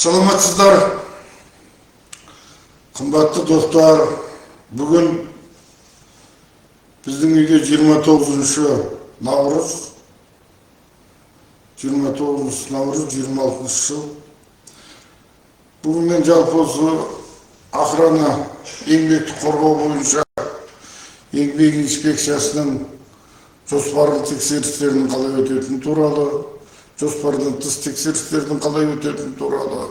Саламатсыздар, қымбатты достар. Бүгін біздің үйде 29 наурыз, 26 жыл. Бүгін мен жалпы осы охрана еңбекті қорғау бойынша еңбек инспекциясының жоспарлы тексерістерінің қалай өтетіні туралы, жоспардан тыс тексерістердің қалай өтетіні туралы,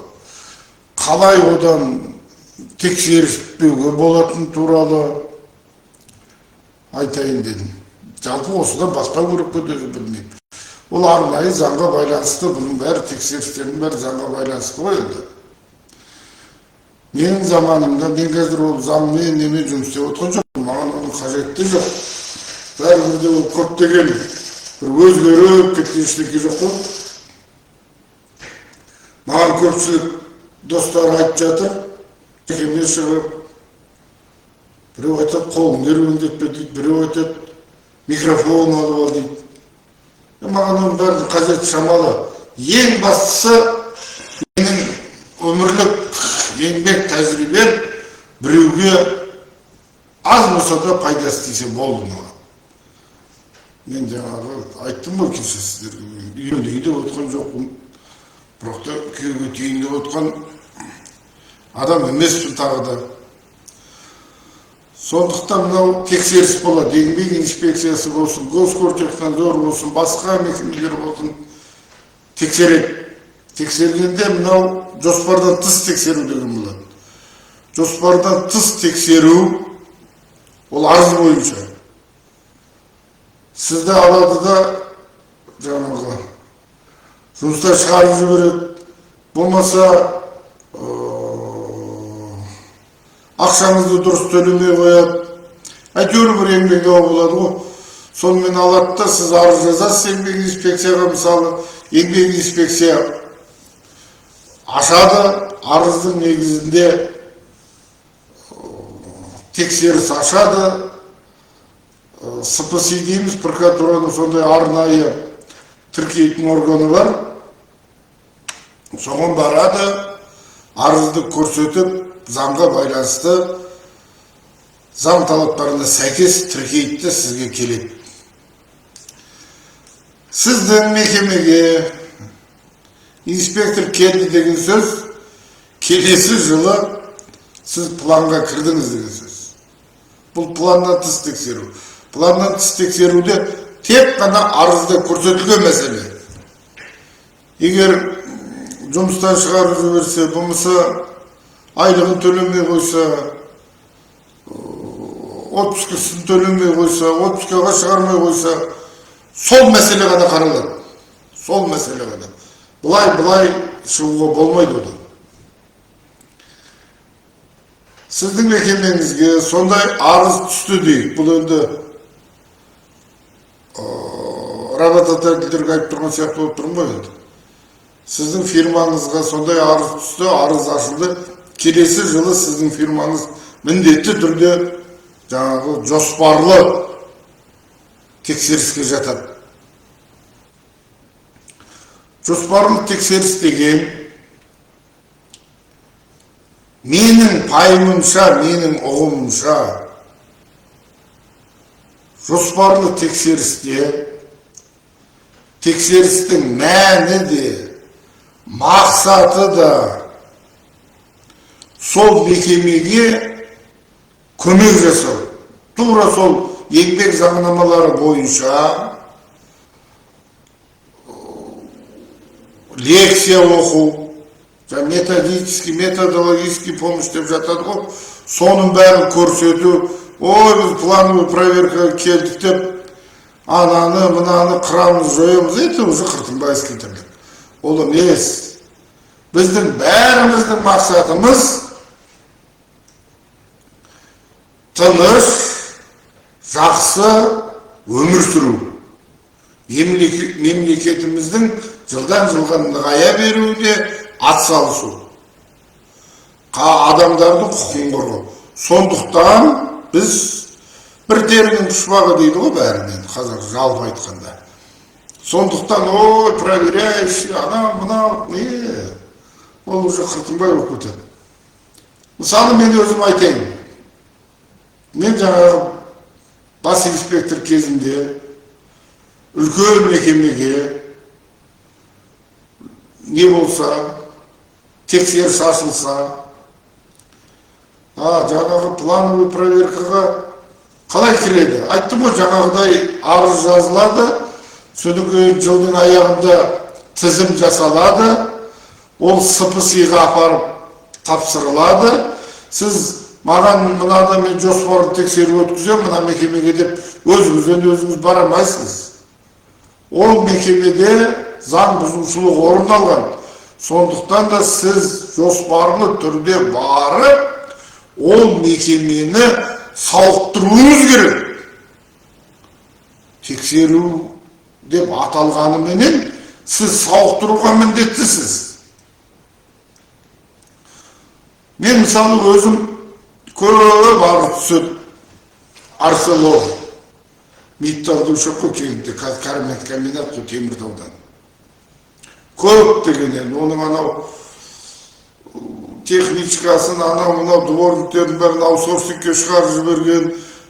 қалай одан тексеріспеуге болатыны туралы айтайын дедім. Жалпы осыдан басқа көріп көтеді білмеймін. Ол арнайы заңға байланысты, бұның бәрі тексерістердің бәрі заңға байланысты ғой енді. Менің заманымда мен қазір ол заңмен немен жұмыс істеп отқан жоқпын, маған оның қажеті жоқ. Бәрібірде ол көптеген бір өзгеріп кеткен ештеңе жоқ қой. Маған көпшілік достар айтып жатыр, жекеме шығып, біреу айтады қолың ербеңдетпе дейді, біреу айтады микрофон алып ал дейді. Маған оның бәрі қажет шамалы. Ең бастысы менің өмірлік еңбек тәжірибем біреуге аз болса да пайдасы тисе болды маған. Мен жаңағы айттым ғой кеше сіздерге, үйде отқан жоқпын. Бірақ та күйеуге тиейін деп отқан адам емеспін тағы да. Сондықтан мынау тексеріс болады. Еңбек инспекциясы болсын, Госкортехнадзор болсын, басқа мекемелер болсын, тексереді. Тексергенде мынау жоспардан тыс тексеру деген болады. Жоспардан тыс тексеру ол арыз бойынша. Сізді алады да жаңағы жұмыстан шығарып жібереді. Болмаса ақшаңызды дұрыс төлемей қояды. Әйтеуір бір еңбек дауы болады ғой. Сонымен алады да сіз арыз жазасыз еңбек инспекцияға, мысалы еңбек инспекция ашады, арыздың негізінде тексеріс ашады. СПС дейміз, прокуратураның сондай арнайы тіркейтін органы бар. Соған барады, арызды көрсетіп, заңға байланысты заң талаптарына сәйкес тіркейді, сізге келеді. Сіздің мекемеге инспектор келді деген сөз, келесі жылы сіз планға кірдіңіз деген сөз. Бұл планнан тыс тексеру. Планнан тыс тексеруде тек қана арызда көрсетілген мәселе. Егер жұмыстан шығарып жіберсе, болмаса айлығын төлемей қойса, отпускасын төлемей қойса, отпускаға шығармай қойса, сол мәселе ғана қаралады. Сол мәселе ғана. Бұлай шығуға болмайды одан. Сіздің мекемеңізге сондай арыз түсті дейік. Бұл енді работодательдерге айтып тұрған сияқты болып тұрмын ғой енді. Сіздің фирмаңызға сондай арыз түсті, арыз ашылды. Келесі жылы сіздің фирмаңыз міндетті түрде жаңағы жоспарлы тексеріске жатады. Жоспарлы тексеріс деген менің пайымымша, менің ұғымымша жоспарлы тексерісте тексерістің мәні де, мақсаты да сол мекемеге көмек жасау. Тура сол еңбек заңнамалары бойынша лекция оқу, методический, методологический помощь деп жатады ғой. Соның бәрін көрсету, ой, біз плановый проверка келдік деп, ананы, мынаны қырамыз, жоямыз, это уже қыртынбайыз кетірлік. Ол емес. Біздің бәріміздің мақсатымыз тыныш, жақсы өмір сүру. Мемлекетіміздің жылдан жылға нығая беруіне атсалысу. Адамдардың құқығын қорғау. Сондықтан біз бір терінің пұшпағы дейді ғой бәрінен, қазақ жалпы айтқанда. Сондықтан, ой, проверяющий, ана, мына, ол уже қыртынбай болып кетеді. Мысалы мен өзім айтайын. Мен жаңағы бас инспектор кезінде үлкен мекемеге не болса, тексеріс ашылса, жаңағы плановый проверкаға қалай кіреді? Айттым ғой, жаңағыдай арыз жазылады, содан кейін жылдың аяғында тізім жасалады, ол СПС-ға апарып тапсырылады. Сіз маған мынада мен жоспарлы тексеру өткіземін, мына мекемеге деп өзіңіз бара алмайсыз. Ол мекемеде заң бұзушылық орын алған. Сондықтан да сіз жоспарлы түрде барып, ол мекемені сауықтыруыңыз керек. Тексеру деп аталғанымен сіз сауықтыруға міндеттісіз. Мен мысалы өзім көп арыз түседі. Арселор металлды шоқы кеңді кармет комбинат Теміртаудан. Көп дегеннен, оның анау техничкасын, анау дворниктердің бәрін аутсорсингке шығарып жіберген.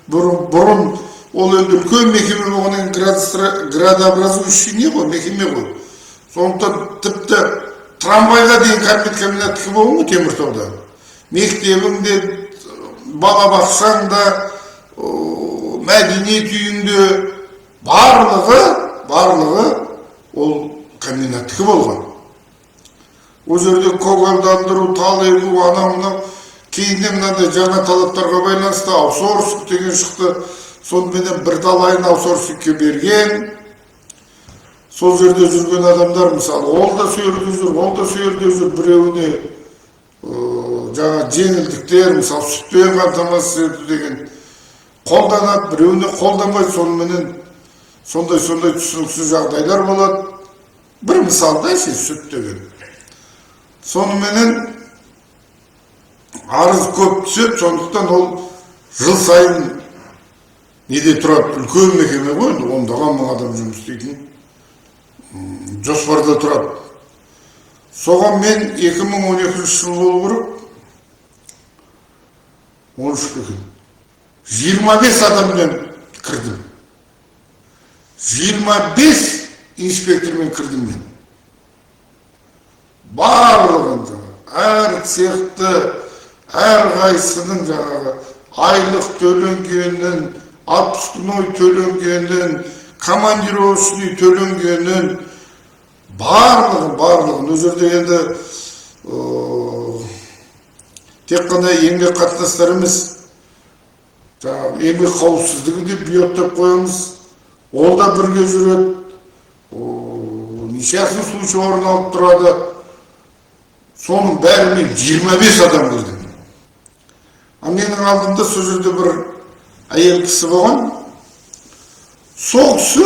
Бұрын ол енді үлкен мекеме болғаннан градообразующий не ғой, мекеме ғой. Сондықтан тіпті трамвайға дейін кармет комбинат тікі болған ғой Теміртауда. Мектебіңде, балабақшаңда, мәдениет үйінде барлығы ол комбинаттікі болған. Ол жерде көгалдандыру, тал егу, анау кейіннен мынандай жаңа талаптарға байланысты аутсорсинг деген шықты. Сонымен бір талайын аутсорсингке берген. Сол жерде жүрген адамдар, мысалы, ол да сөйерде жүр, біреуіне жаңа жеңілдіктер, мысалы, сүтпен қамтамасыз ету деген қолданады, біреуіне қолданбайды. Сондай түсініксіз жағдайлар болады. Бір мысалда сүт деген. Сонымен арыз көп түседі, сондықтан ол жыл сайын неде тұрады, үлкен мекеме ғой, ондаған мың адам жұмыс істейтін жоспарда тұрады. Соған мен 2012 жыл болу керек, 13 екен. 25 адаммен кірдім. 25 инспектормен кірдім мен. Барлығын әр цехты, әр қайсының жаңағы айлық төленгенін, отпускной төленгенін, командировочный төленгенін, барлығын. Ол жерде енді тек қана еңбек қатынастары емес, еңбек қауіпсіздігі деп бұйаттап қоямыз. Ол да бірге жүреді. Несчастный случай орын алып тұрады. Соның бәрімен 25 адам кірдім. Менің алдымда сол жерде бір әйел кісі болған. Сол кісі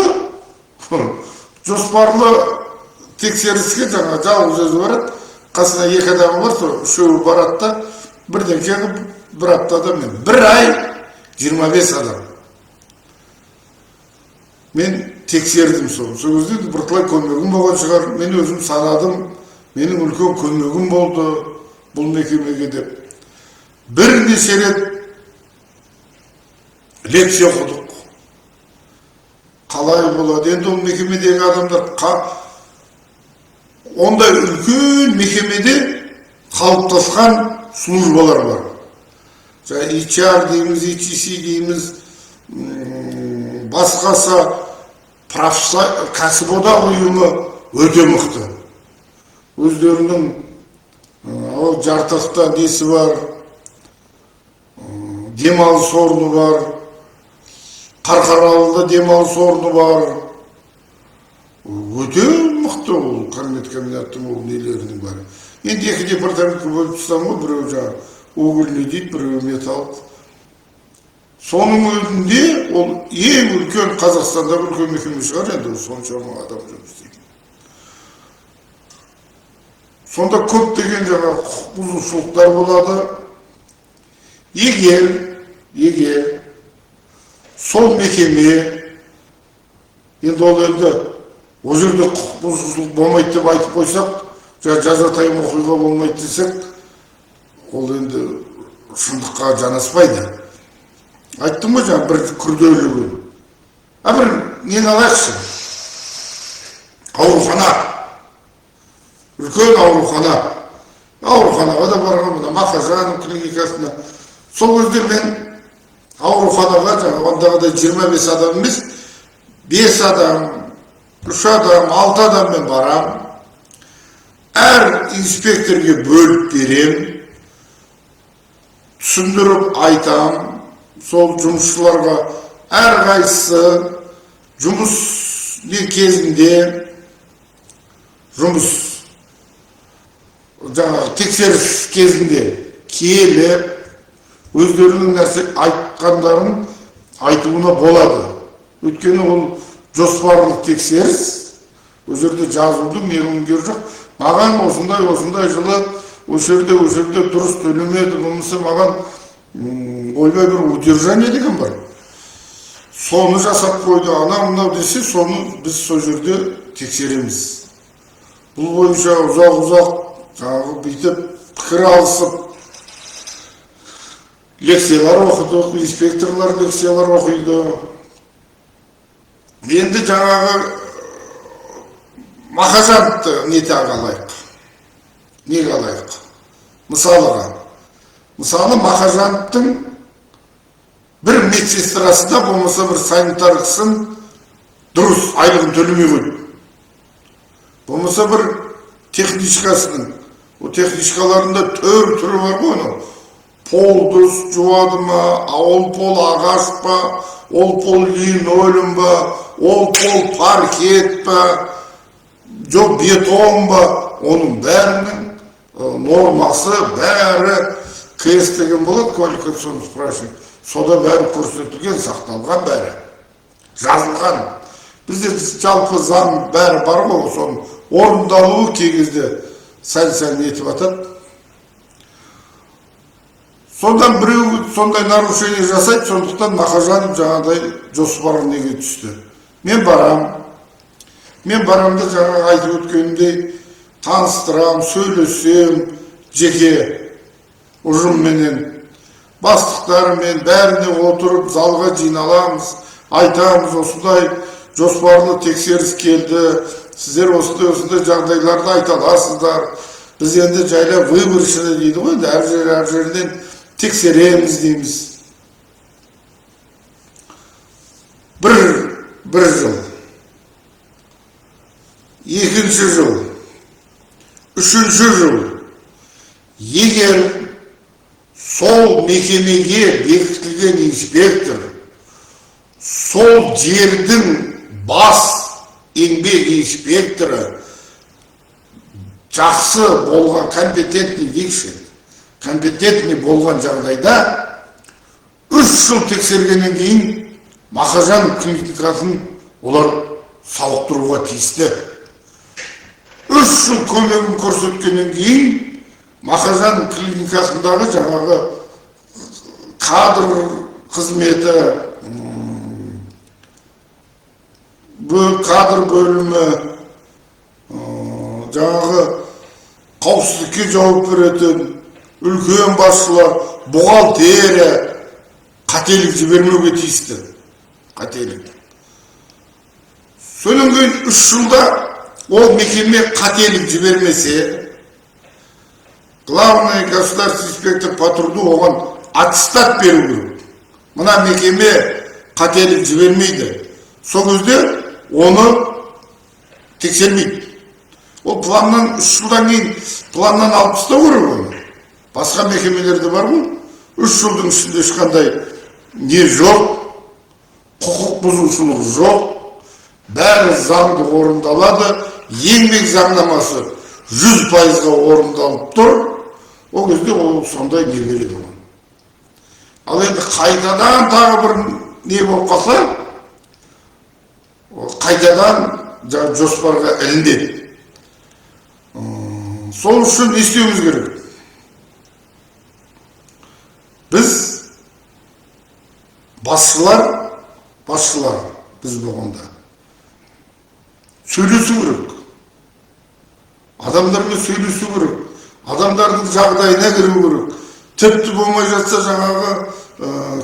жоспарлы тексеріске жаңа жалғыз өзі барады. Қасына 2 адамы бар, үшеуі барады да, бірден келіп, бір аптада мен 1 ай 25 адам. Мен тексердім сол. Сол кезде бірталай көмегім болған шығар. Мен өзім санадым. Менің үлкен көмегім болды бұл мекемеге деп. Бірнеше рет лекция оқыдық. Қалай болады? Енді ол мекемедегі адамдар ондай үлкен мекемеде қалыптасқан службалар бар. HR дейміз, HC дейміз, басқасы кәсіподақ ұйымы өте мықты. Өздерінің жартақта несі бар, демалыс орны бар, Қарқаралыда демалыс орны бар. Өте мықты ол кармет комбинаттың ол нелерінің бәрі. Енді 2 департаментке бөліп тұстан ғой, біреу жаңа угольный дейді, біреу металл. Соның өзінде ол ең үлкен Қазақстандағы үлкен мекеме шығар, енді сонша мың адам жұмыс істейді. Сонда көп деген жаңа құқық бұзушылықтар болады. Егер сол мекеме, енді ол жерде құқық бұзушылық болмайды деп айтып қойсақ, жазатайым оқиға болмайды десек, ол енді шындыққа жанаспайды. Айттым ғой жаңа, бір күрделілігі. Бір нені алайықшы? Аурухана. Үлкен аурухана. Ауруханаға да барған, мына Мақажанов клиникасына. Сол кезде мен ауруханаға жаңа ондағыдай 25 адам емес, 5 адам, 3 адам, 6 адаммен барам. Әр инспекторге бөліп берем, түсіндіріп айтам, сол жұмысшыларға әр қайсысы жұмыс кезінде жұмыс жаңағы тексеріс кезінде келіп өздерінің нәрсе айтқандарын айтуына болады. Өйткені ол жоспарлық тексеріс, ол жерде жазудың неғылым керегі жоқ. Маған осындай жылы осы жерде дұрыс төлемеді, болмаса маған ойбай бір удержание деген бар. Соны жасап қойды, мынау десе, соны біз сол жерде тексереміз. Бұл бойынша ұзақ жаңағы бүйтіп пікір алысып лекциялар оқыдық, инспекторлар лекциялар оқиды. Енді жаңағы Мақажановты неге алайық? Мысалы Мақажановтың бір медсестрасында болмаса бір санитарқысын дұрыс айлығын төлемей қойды. Болмаса бір техничкасының, о техничкаларында түрі бар ғой оның. Пол дұрыс жуады ма, ол пол ағаш па, ол пол линолеум ба, ол пол паркет па, жоқ бетон ба, оның бәрінің нормасы бәрі кестеген болады, квалификационный спрашивание. Сода бәрі көрсетілген, сақталған бәрі. Жазылған. Бізде жалпы заң бәрі бар ғой, соның орындалуы кей кезде сәл нетіп атады. Сондан біреу сондай нарушение жасайды, сондықтан Мақажанов жаңағыдай жоспары неге түсті. Мен барамды жаңағы айтып өткенімдей таныстырам, сөйлесем, жеке ұжымменен, бастықтарымен бәріне отырып залға жиналамыз, айтамыз, осындай жоспарлы тексеріс келді, сіздер осындай жағдайларды айта аласыздар. Біз енді жайлап выборочно дейді ғой, әр жерден тексереміз дейміз. Бір жыл, екінші жыл, үшінші жыл, егер сол мекемеге бекітілген инспектор сол жердің бас еңбек инспекторы жақсы болған, компетентный болған жағдайда 3 жыл тексергеннен кейін Мақажанов клиникасын олар сауықтыруға тиісті. 3 жыл көмегін көрсеткеннен кейін Мақажанов клиникасындағы жаңағы кадр қызметі, кадр бөлімі, жаңағы қауіпсіздікке жауап беретін үлкен басшылар, бухгалтерия қателік жібермеуге тиісті. Қателік. Содан кейін 3 жылда ол мекеме қателік жібермесе, главный государственный инспектор по труду оған аттестат беру керек. Мына мекеме қателік жібермейді. Сол кезде оны тексермейді. Ол планнан 3 жылдан кейін планнан алып тастау керек оны. Басқа мекемелерде бар ғой, 3 жылдың ішінде ешқандай не жоқ, құқық бұзушылық жоқ, бәрі заңды орындалады, еңбек заңнамасы 100% орындалып тұр. Ол кезде ол сондай не береді оны. Ал енді қайтадан тағы бір не болып қалса, қайтадан жоспарға ілінеді. Сол үшін не істеуіміз керек? Біз басшылар біз болғанда сөйлесу керек. адамдармен сөйлесу керек, адамдардың жағдайына кіру керек. Тіпті болмай жатса жаңағы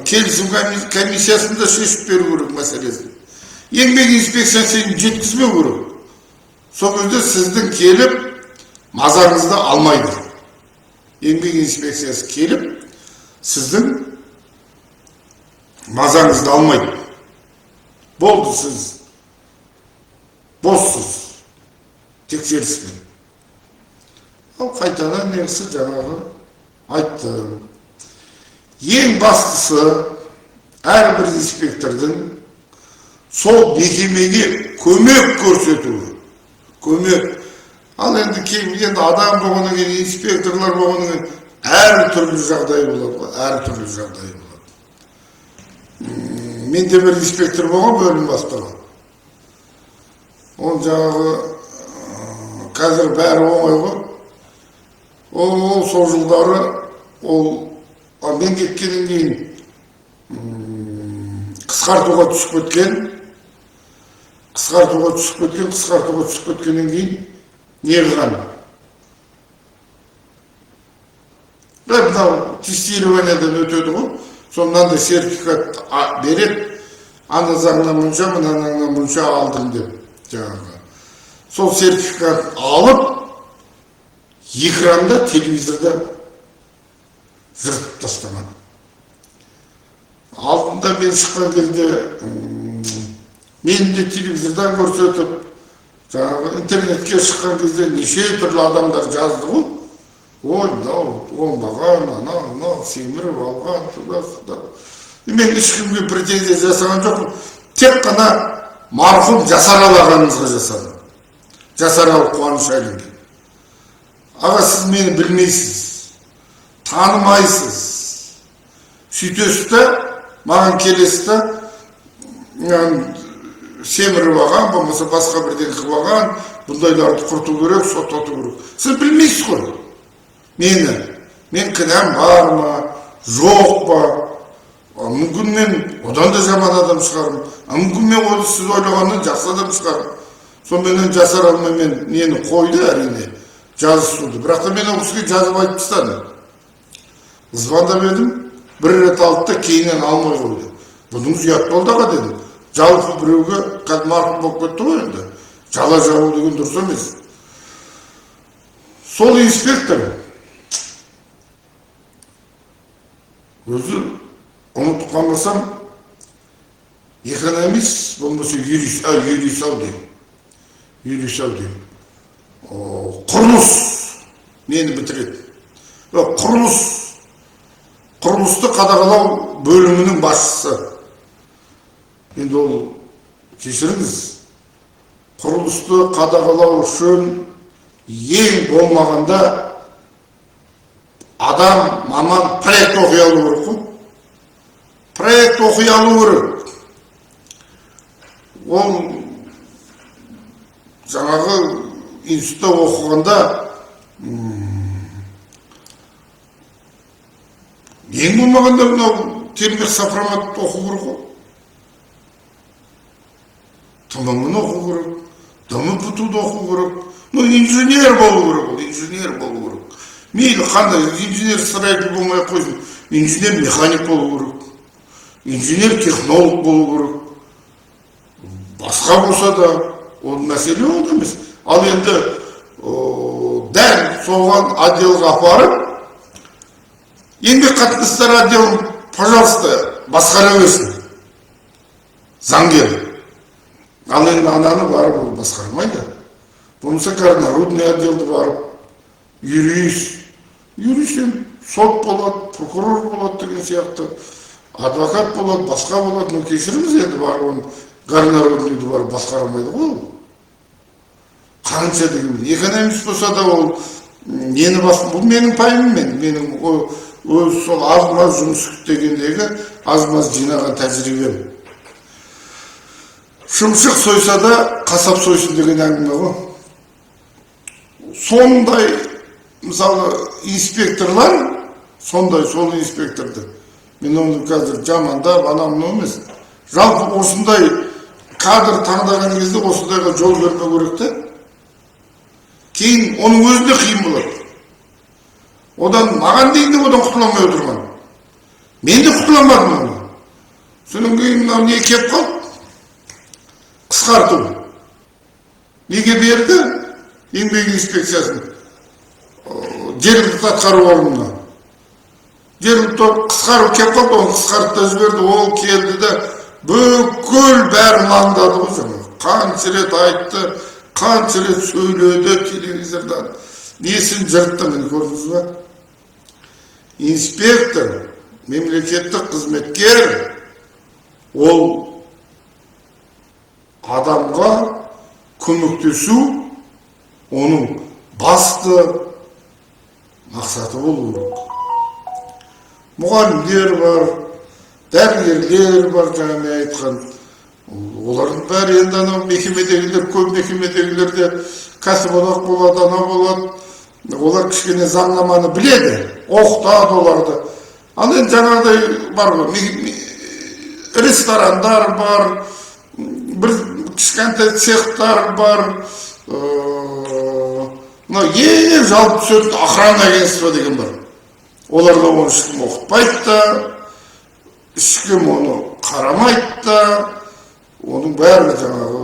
келісім комиссиясында шешіп беру керек мәселесін. Еңбек инспекциясы сені жеткізбеу керек. Сол кезде сіздің келіп мазаңызды алмайды. Еңбек инспекциясы келіп сіздің мазаңызды алмайды. Болды, сіз боссыз тексеріспен. Ал қайтадан негізі жаңағы айтты. Ең бастысы әрбір инспектордың сол мекемеге көмек көрсетуі. Көмек. Ал енді адам болғаннан кейін, инспекторлар болғаннан кейін әртүрлі жағдай болады, әртүрлі жағдай болады. Менде бір инспектор болған, бөлім бастығы. Ол жаңағы қазір бәрі оңай ғой. Ол сол жылдары мен кеткеннен кейін қысқартуға түсіп кеткеннен кейін не қылған? Мынау тестированиядан өтеді ғой. Сонdan da сертификат беріп, ана заңнан мұнша, мына заңнан мұнша алдым деп жаңағы. Сол сертификат алып, экранда, телевизорда жыртып тастаған. Алдында мен шыққан кезде, мені де телевизордан көрсетіп, жаңағы интернетке шыққан кезде неше түрлі адамдар жазды ғой. Ой, мынау оңбаған, анау семіріп алған, тұда. Мен ешкімге претензия жасаған жоқпын. Тек қана марқұм Жасарал ағамызға жасадым. Жасарал Қуанышалинге. Аға, сіз мені білмейсіз, танымайсыз. Сөйтесіз де, маған келесіз де, семіріп алған, болмаса басқа бірден қылып алған, бұндайларды құрту керек, соттату керек. Сіз білмейсіз ғой. Мен кінәм бар ма, жоқ па? Мүмкін мен одан да жаман адам шығарым. Мүмкін мен сіз ойлағаннан жақсы адам шығарым. Сонымен Жасаралмен мен нені қойды әрине, жазысуды. Бірақ та мен ол кісіге жазып айтып тастадым. Звондап едім, бір рет алды да кейіннен алмай қойды. Бұның ұят болды аға дедім. Жалпы біреуге қазір марқұм болып кетті ғой енді. Жала жабу деген дұрыс емес. Сол инспектор өзі ұмытып қалмасам, экономист, болмаса юрист-ау дейм. Құрылыс мені бітіреді. Құрылысты қадағалау бөлімінің басшысы. Енді ол кешіріңіз, құрылысты қадағалау үшін ең болмағанда адам, маман проект оқи алу керек қой. Проект оқи алу керек. Ол жаңағы институтта оқығанда ең болмағанда мынау термих сопромат оқу керек қой. Тамамын оқу керек, ДМПТУ-ды оқу керек. Инженер болу керек, инженер болу керек. Мейлі қандай, инженер строитель болмай қойсын, инженер механик болу керек, инженер технолог болу керек. Басқа болса да, ол мәселе ол емес. Ал енді дәл соған отделға апарып, еңбек қатынастар отделін, пожалуйста, басқара берсін. Заңгер. Ал енді ананы барып ол басқармайды. Болмаса народный отделді барып, юристен сот болады, прокурор болады деген сияқты, адвокат болады, басқа болады. Но кешіріңіз енді барып оны народныйды барып басқармайды ғой. Қанша деген, экономист болса да ол нені басын, бұл менің пайымым, менің өз сол аз-маз жұмыс дегендегі аз-маз жинаған тәжірибем. Шымшық сойса да қасап сойсын деген әңгіме ғой. Сондай, мысалы, инспекторлар, сол инспекторды, мен оны қазір жамандап, анау емес. Жалпы осындай кадр таңдаған кезде осындайға жол бермеу керек те. кейін оның өзінде қиын болады. Одан маған дейін де одан құтыла алмай отырған. Мен де құтыла алмадым оны. Содан кейін мынау не келіп қалды? Қысқарту. Неге берді? Еңбек инспекциясын. Жергілікті атқару органына. Жергілікті қысқару келіп қалды, оны қысқартып та жіберді. Ол келді де бүкіл бәрін аңдады ғой жаңа. Қанша рет айтты, қанша рет сөйледі телевизордан. Несін жыртты, мені көрдіңіз ба? Инспектор, мемлекеттік қызметкер, ол адамға көмектесу оның басты мақсаты болу керек. Мұғалімдер бар, дәрігерлер бар, жаңа мен айтқан. Олардың бәрі енді анау мекемедегілер, көп мекемедегілерде кәсіподақ болады, анау болады. Олар кішкене заңнаманы біледі, оқытады оларды. Ал енді жаңағыдай бар ғой, ресторандар бар, бір кішкентай цехтар бар, ең жалпы түсетін охрана агентство деген бар. Оларда оны ешкім оқытпайды да, ешкім оны қарамайды да, оның бәрі жаңағы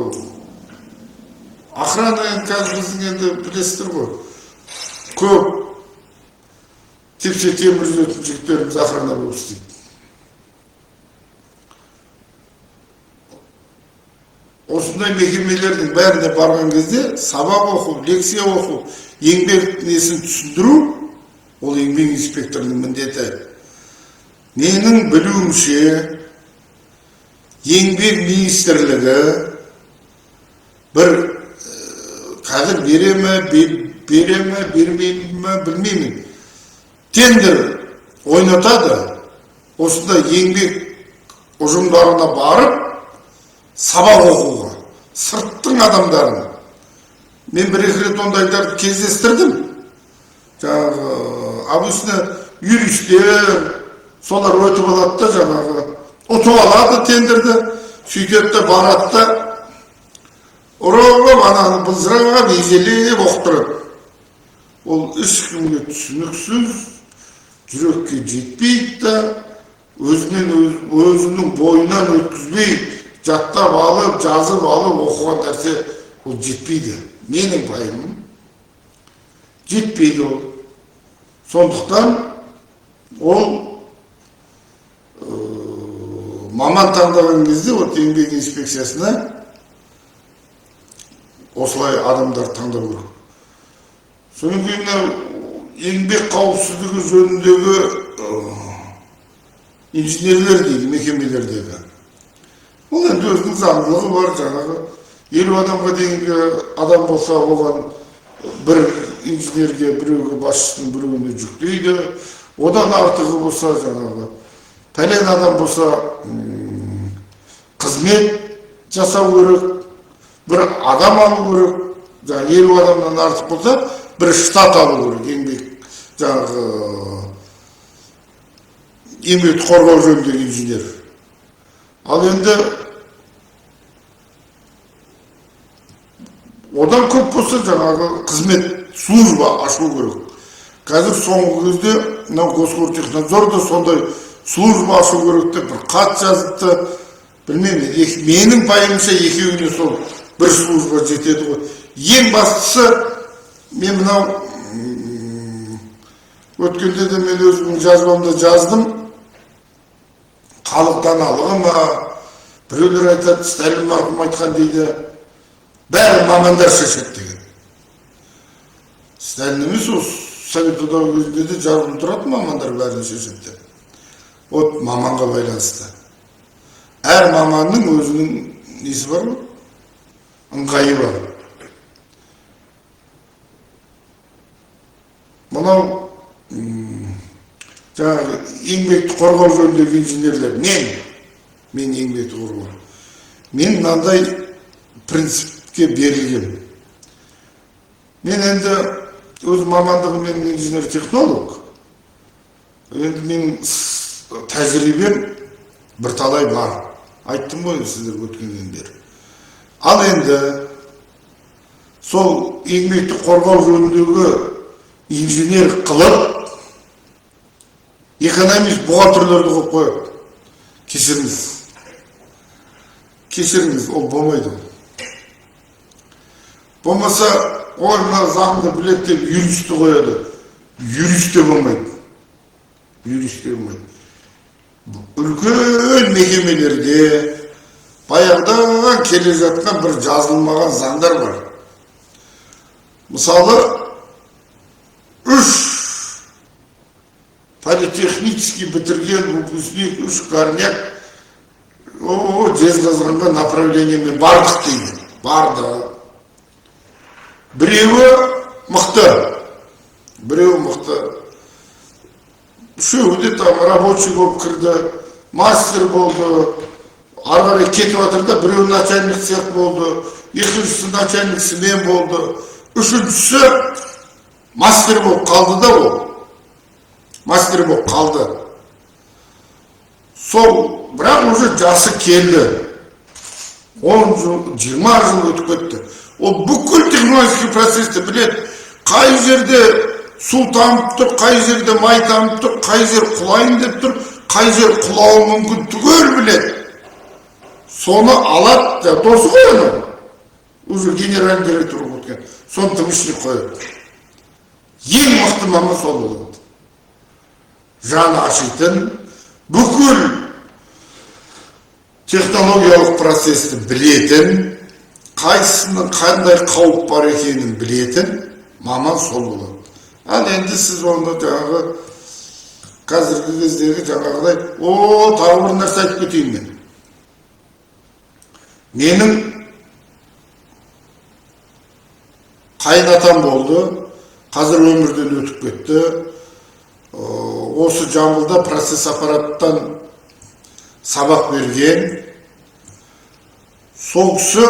охрана қазір біздің енді білесіздер ғой. Көп тепсе темір жүретін жігіттеріміз охрана болып істейді. Осындай мекемелердің бәріне барған кезде сабақ оқу, лекция оқу, еңбек несін түсіндіру, ол еңбек инспекторының міндеті. Менің білуімше, еңбек министрлігі бір қазір бере ме, бермей ме, білмеймін. Тендер ойнатады, осындай еңбек ұжымдарына барып, сабақ оқуға, сырттың адамдарын. Мен бір-екі рет ондайларды кездестірдім. Жаңағы, обычно юристер, солар өтіп алады да жаңағы, ұтып алады тендерді, сөйтеді де барады да, ұрып ананы былжырап ежелеп оқып тұрады. Ол ешкімге түсініксіз, жүрекке жетпейді да, өзінің бойынан өткізбей, жаттап алып, жазып алып, оқыған нәрсе ол жетпейді. Менің пайымым жетпейді ол. Сондықтан ол маман таңдаған кезде еңбек инспекциясына осылай адамдар таңдау керек. Содан кейін еңбек қауіпсіздігі жөніндегі инженерлер дейді, мекемелердегі. Ол енді өзінің заңдылығы бар, жаңағы 50 адамға дейінгі адам болса, оған бір инженерге, біреуге басшының біреуіне жүктейді. Одан артығы болса, жаңағы пәлен адам болса, қызмет жасау керек, бір адам алу керек. Жаңағы 50 адамнан артық болса, бір штат алу керек, еңбек, жаңағы еңбекті қорғау жөніндегі инженер. Ал енді одан көп болса жаңағы қызмет служба ашу керек. Қазір соңғы кезде Госкортехнадзорда сондай служба ашу керек деп бір хат жазыпты. Білмеймін, менің пайымымша екеуіне сол бір служба жетеді ғой. Ең бастысы, мен мынау өткенде де мен өзімнің жазбамда жаздым. Халық даналығы ма, біреулер айтады, Сталин марқұм айтқан дейді, бәрі мамандар шешеді деген. Сталин емес, Совет одағы кезінде де жазылып тұратын мамандар бәрін шешеді. Вот маманға байланысты. Әр маманның өзінің несі бар ғой? Ыңғайы бар. Мынау жаңағы еңбекті қорғау жөніндегі инженерлер, мен еңбекті қорғау. Мен мынандай принципке берілген. Мен енді өз мамандығым мен инженер-технолог. Енді мен тәжірибем бірталай бар. Айттым ғой сіздер өткеннен бері. Ал енді сол еңбекті қорғау жөніндегі инженер қылып, экономист бухгалтерлерді қойып қояды. Кешіріңіз, ол болмайды. Болмаса, ол мына заңды біледі деп юристті қояды. Юрист те болмайды. Үлкен мекемелерде баяғыдан келе жатқан бір жазылмаған заңдар бар. Мысалы, 3 политехнический бітірген выпускник, 3 горняк жезқазғанға направлениемен бардық дейді. Барды. Біреуі мықты. Үшеуі де там рабочий болып кірді, мастер болды. Ары қарай кетіп жатыр да, біреуі начальник цех болды, екіншісі начальник смен болды, үшіншісі мастер болып қалды да ол. Мастер болып қалды. Сол, бірақ уже жасы келді. 10 жыл, 20 жыл өтіп кетті. Ол бүкіл технологический процесті біледі. Қай жерде су тамып тұр, қай жерде май тамып тұр, қай жер құлайын деп тұр, қай жер құлауы мүмкін түгел біледі. Соны алады, досы қойды. Уже генеральный директор өткен. Соны тымышылық қойды. Ең мықты маман сол болады. Жаны ашитын, бүкіл технологиялық процесті білетін, қайсының қандай қауіп бар екенін білетін маман сол болады. Ал енді сіз онда жаңағы қазіргі кездегі жаңағыдай, тағы бір нәрсе айтып кетейін мен. Менің қайнатам болды, қазір өмірден өтіп кетті. Осы Жамбылда процесс аппараттан сабақ берген. Сол кісі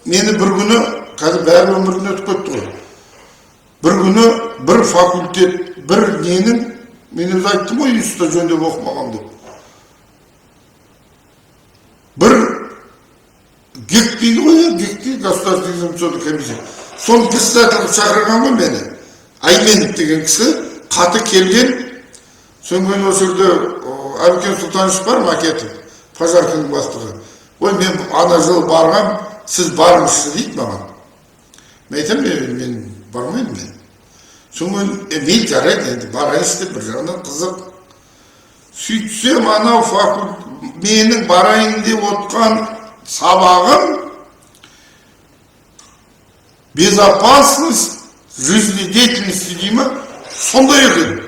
мені бір күні, қазір бәрі өмірден өтіп кетті ғой. Bir günü bir fakultet, bir nenin, мен өзі айттым ғой, институтта жөндеп оқымаған деп. Bir ГЕК дейді ғой, ГЕК дейді, государственный экзаменационный комиссия. Сол председатель шақырған ғой мені. Айменов деген кісі, қаты келген, сөнген осы жерде Әбікен Сұлтанович бар, Макетов, Пожарканың бастығы. Ой, мен ана жыл барғам, сіз барыңызшы дейді маған. Мен айтам, мен бармаймын мен. Сонымен мен жарайды енді барайыншы деп бір жағынан қызық. Сөйтсем анау менің барайын деп отқан сабағым безопасность жизнедеятельности дей ма, сондай екен.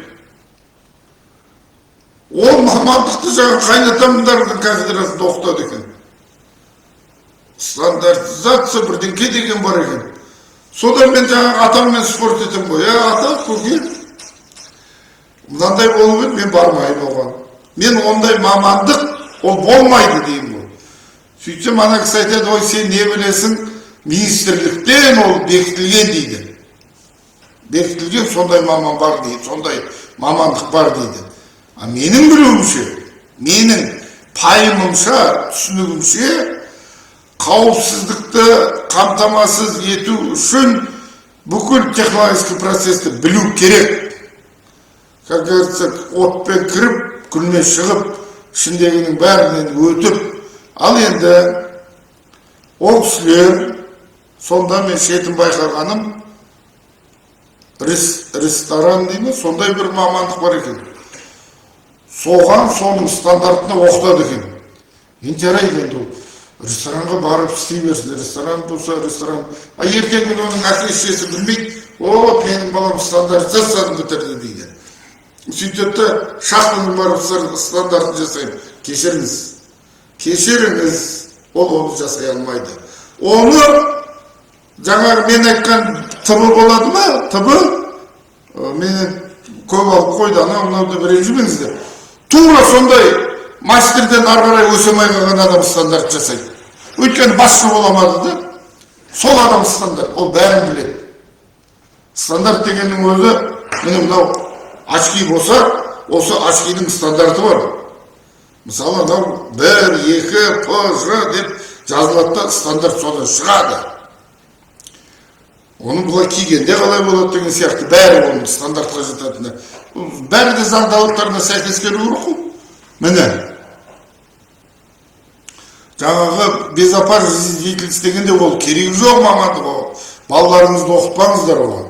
Ол мамандықты жаңа қайнатамдардың кафедрасында оқытады екен. Стандартизация бірдеңке деген бар екен. Содан мен жаңағы атаммен спорт етем ғой. Ата, көке, мынандай болып еді, мен бармаймын оған. Мен ондай мамандық, ол болмайды деймін ғой. Сөйтсем ана кісі айтады, ой, сен не білесің, министрліктен ол бекітілген дейді. Бекітілген сондай маман бар дейді, сондай мамандық бар дейді. А менің білуімше, менің пайымымша, түсінігімше, қауіпсіздікті қамтамасыз ету үшін бүкіл технологический процесті білу керек. Как говорится, отпен кіріп, күлмен шығып, ішіндегінің бәрінен өтіп. Ал енді ол кісілер, сонда мен шетін байқағаным, ресторан деймі, сондай бір мамандық бар екен. Соған соның стандартына оқытады екен. Енді жарайды енді ол. Ресторанға барып істей берсін, ресторан болса ресторан. А ертең күні оның әке-шешесі білмейді, менің балам стандартизацияны бітірді дейді. Сөйтеді, шахтаның барып стандартын жасаймын. Кешіріңіз, ол оны жасай алмайды. Оны жаңағы мен айтқан тыбы болады ма? Тыбы? Мені көп алып қойды, анау-мынауды ренжімеңіздер. Тура сондай мастерден ары қарай өсемей қалған адам стандарт жасайды. Өйткені басшы боламады да, сол адам стандарт, ол бәрін біледі. Стандарт дегеннің өзі, міне мынау очки болса, осы очкидің стандарты бар. Мысалы, мынау 1, 2, P, Ж деп жазылады да, стандарт содан шығады. Оның бұлай кигенде қалай болады деген сияқты бәрі оның стандартқа жататыны. Бәрі де заң талаптарына сәйкес келуі керек қой. Міне. Жаңағы безопасность деятельность дегенде ол керегі жоқ мамандық ол. Балаларыңызды оқытпаңыздар оған.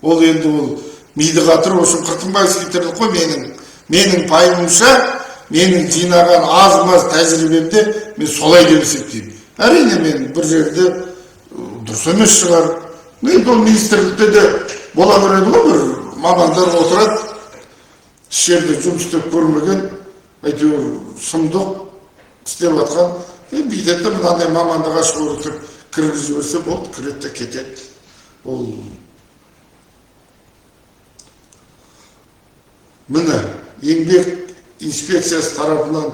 Ол енді ол миды қатырып,ошын қыртынбайсы кетерлік қой менің пайымымша, менің жинаған аз-маз тәжірибемде мен солай деп есептеймін. Әрине мен бір жерде дұрыс емес шығар. Енді ол министрлікте де бола береді ғой, бір мамандар отырады, жерде жұмыс істеп көрмеген, әйтеуір сұмдық істеп жатқан, бүйтеді мынандай мамандық ашып өтіп кіргізіп жіберсе болды, кіреді де кетеді. Ол міне еңбек инспекциясы тарапынан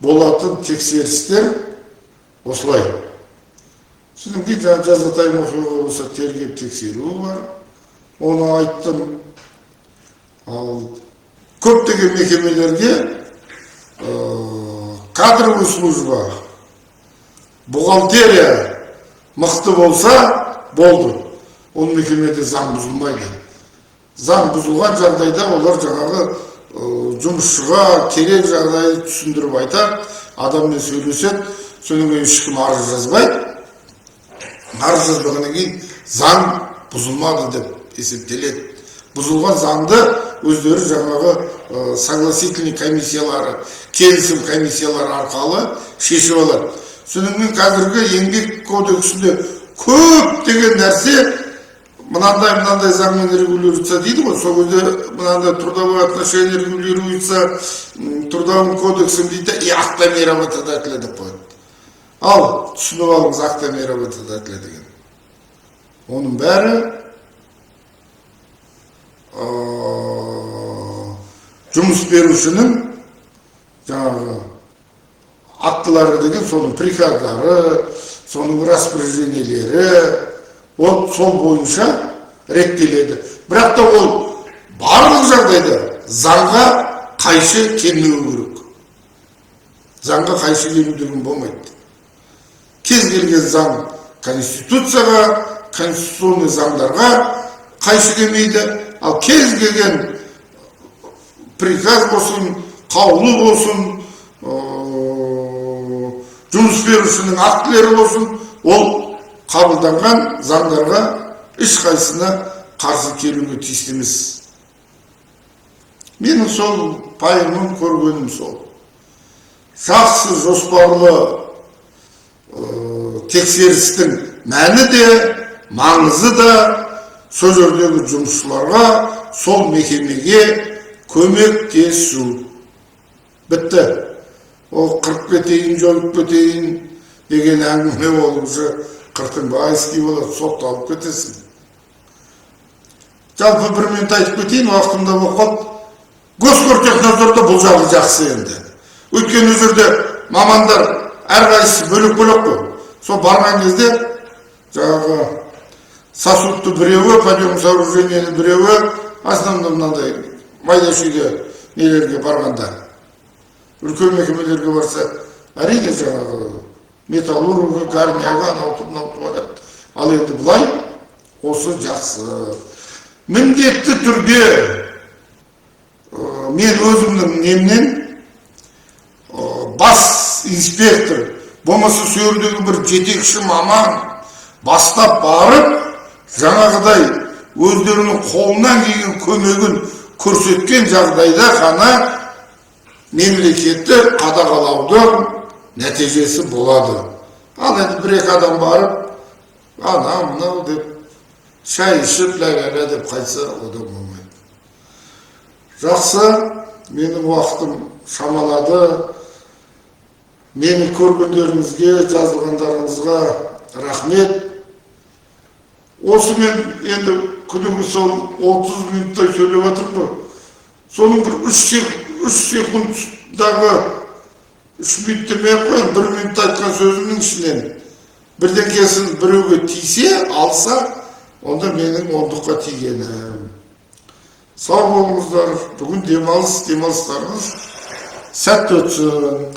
болатын тексерістер осылай. Содан кейін жазатайым оқиға болса тергеп тексеру бар. Оны айттым. Ал көптеген мекемелерге кадровый служба, бухгалтерия мықты болса болды. Ол мекемеде заң бұзылмайды. Заң бұзылған жағдайда олар жаңағы жұмысшыға керек жағдайды түсіндіріп айтады, адаммен сөйлеседі, содан кейін ешкім арыз жазбайды. Арыз жазбағаннан кейін заң бұзылмады деп есептеледі. Бұзылған заңды өздері жаңағы согласительный комиссиялары, келісім комиссиялары арқылы шешіп алады. Содан кейін қазіргі еңбек кодексінде көптеген нәрсе мынандай заңмен регулируется дейді ғой, сол кезде мынандай трудовое отношение регулируется трудовым кодексом дейді, и актами работодателя деп қояды. Ал түсініп алыңыз актами работодателя деген. Оның бәрі жұмыс берушінің жаңағы актылары деген соның приказдары, соның распоряжениелері, ол сол бойынша реттеледі. Бірақ та ол барлық жағдайда заңға қайшы келмеуі керек. Заңға қайшы келу деген болмайды. Кез келген заң конституцияға, конституционный заңдарға қайшы келмейді. Ал кез келген приказ болсын, қаулы болсын, жұмыс берушінің актілері болсын, ол қабылданған заңдарға ешқайсысына қарсы келуге тиісті емес. Менің сол пайымым, көргенім сол. Жақсы жоспарлы тексерістің мәні де, маңызы да сол жердегі жұмысшыларға, сол мекемеге көмектесу. Бітті. Ол қырып кетейін, жойып кетейін деген әңгіме олыңызы қыртың байыски болады, сотталып кетесің. Жалпы бір минут айтып кетейін, уақытымда болып. Госкортехнадзорда бұл жағы жақсы енді. Өйткені жерде мамандар әрқайсысы бөлек-бөлек қой. Сол барған кезде жаңағы сосудты біреуі, подъем сооружениені біреуі, основном мынандай майда-шүйде нелерге барғанда. Үлкен мекемелерге барса, әрине жаңағы металлургы, гарнияға, анау-мынау барады. Ал енді бұлай, осы жақсы. Міндетті түрде мен өзімнің немнен бас инспектор, болмаса сөйірдегі бір жетекші маман бастап барып, жаңағыдай өздерінің қолынан келген көмегін көрсеткен жағдайда ғана мемлекетті қадағалаудың нәтижесі болады. Ал енді бір-екі адам барып, мынау деп шай ішіп, ләләлә деп қайтса, ода болмайды. Жақсы, менің уақытым шамалады. Мені көргендеріңізге, жазылғандарыңызға рахмет. Осы мен енді күнігі сол 30 минуттай сөйлеп жатырмын. Соның бір 3 секундтағы 3 минут демей қойын, 1 минут айтқан сөзімнің ішінен бірден кесін біреуге тисе, алса, онда менің ондыққа тигенім. Сау болыңыздар, бүгін демалыстарыңыз сәтті өтсін.